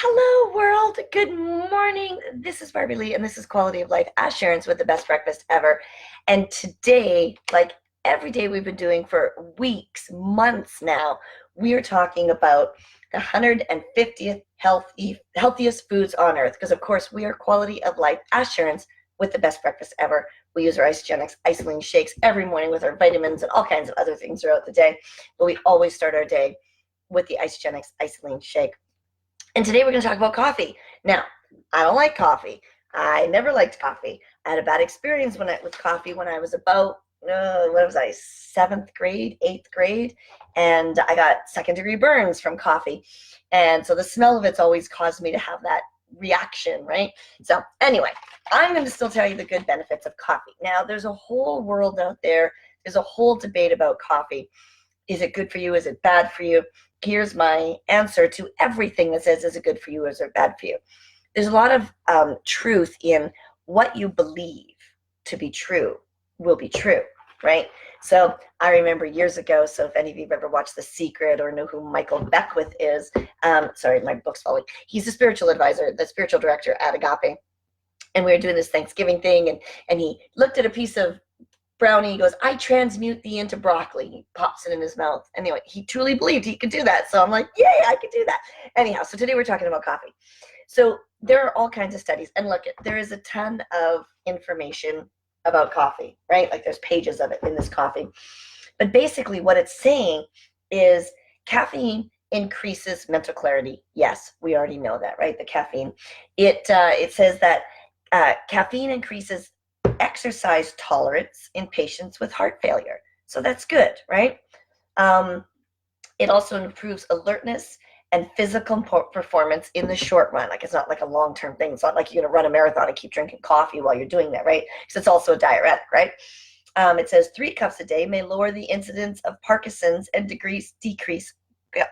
Hello, world. Good morning. This is Barbie Lee, and this is Quality of Life Assurance with the best breakfast ever. And today, like every day we've been doing for weeks, months now, we are talking about the 150th healthiest foods on earth. Because, of course, we are Quality of Life Assurance with the best breakfast ever. We use our Isagenix isolene shakes every morning with our vitamins and all kinds of other things throughout the day. But we always start our day with the Isagenix isolene shake. And today we're going to talk about coffee. Now, I don't like coffee. I never liked coffee. I had a bad experience with coffee when I was about, what was I, seventh grade, eighth grade, and I got second-degree burns from coffee. And so the smell of it's always caused me to have that reaction, right? So anyway, I'm going to still tell you the good benefits of coffee. Now, there's a whole world out there. There's a whole debate about coffee. Is it good for you? Is it bad for you? Here's my answer to everything that says, is it good for you or is it bad for you? There's a lot of truth in what you believe to be true will be true, right? So I remember years ago, so if any of you have ever watched The Secret or know who Michael Beckwith is, sorry, my book's falling. He's the spiritual advisor, the spiritual director at Agape. And we were doing this Thanksgiving thing, and he looked at a piece of brownie. He goes, I transmute thee into broccoli. He pops it in his mouth. Anyway, he truly believed he could do that. So I'm like, yay, I could do that. Anyhow, so today we're talking about coffee. So there are all kinds of studies. And look, there is a ton of information about coffee, right? Like there's pages of it in this coffee. But basically what it's saying is caffeine increases mental clarity. Yes, we already know that, right? The caffeine. It says that caffeine increases exercise tolerance in patients with heart failure. So that's good, right? It also improves alertness and physical performance in the short run. Like it's not like a long-term thing. It's not like you're going to run a marathon and keep drinking coffee while you're doing that, right? Because it's also a diuretic, right? It says 3 cups a day may lower the incidence of Parkinson's and decrease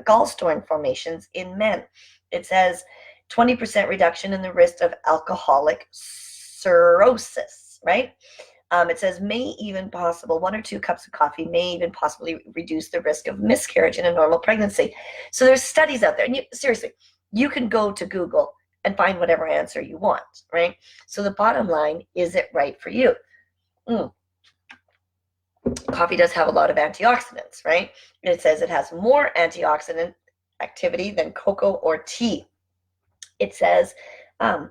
gallstone formations in men. It says 20% reduction in the risk of alcoholic cirrhosis. Right? It says 1 or 2 cups of coffee may even possibly reduce the risk of miscarriage in a normal pregnancy. So there's studies out there. And seriously, you can go to Google and find whatever answer you want, right? So the bottom line, is it right for you? Coffee does have a lot of antioxidants, right? It says it has more antioxidant activity than cocoa or tea. It says, I'm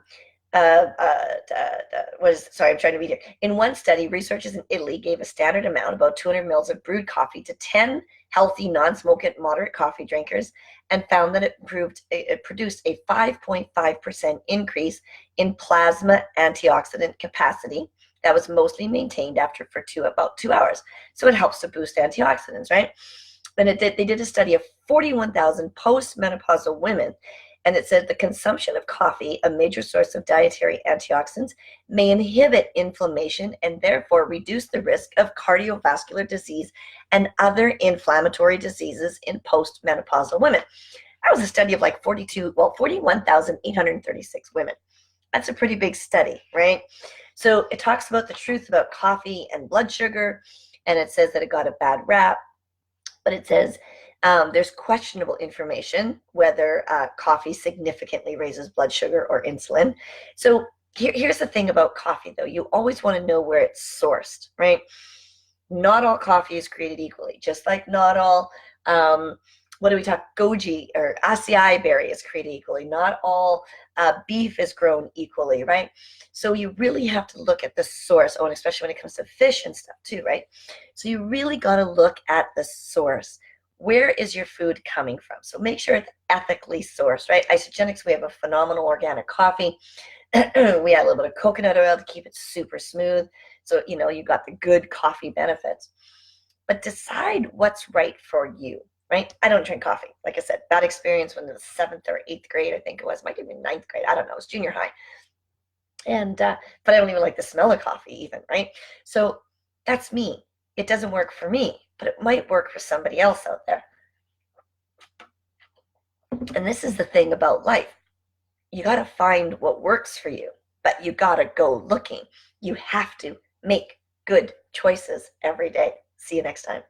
trying to read here. In one study, researchers in Italy gave a standard amount, about 200 mils of brewed coffee, to 10 healthy, non-smoking, moderate coffee drinkers, and found that it produced a 5.5% increase in plasma antioxidant capacity that was mostly maintained for about 2 hours. So it helps to boost antioxidants, right? Then they did a study of 41,000 postmenopausal women. And it said the consumption of coffee, a major source of dietary antioxidants, may inhibit inflammation and therefore reduce the risk of cardiovascular disease and other inflammatory diseases in postmenopausal women. That was a study of like 41,836 women. That's a pretty big study, right? So it talks about the truth about coffee and blood sugar, and it says that it got a bad rap, but it says there's questionable information whether coffee significantly raises blood sugar or insulin. So here's the thing about coffee, though. You always want to know where it's sourced, right? Not all coffee is created equally, just like not all, goji or acai berry is created equally. Not all beef is grown equally, right? So you really have to look at the source, and especially when it comes to fish and stuff too, right? So you really got to look at the source. Where is your food coming from? So make sure it's ethically sourced, right? Isagenix, we have a phenomenal organic coffee. We add a little bit of coconut oil to keep it super smooth. So, you've got the good coffee benefits. But decide what's right for you, right? I don't drink coffee. Like I said, bad experience when it was 7th or 8th grade, I think it was. Might have been 9th grade. I don't know. It was junior high. And, but I don't even like the smell of coffee even, right? So that's me. It doesn't work for me, but it might work for somebody else out there. And this is the thing about life. You got to find what works for you, but you got to go looking. You have to make good choices every day. See you next time.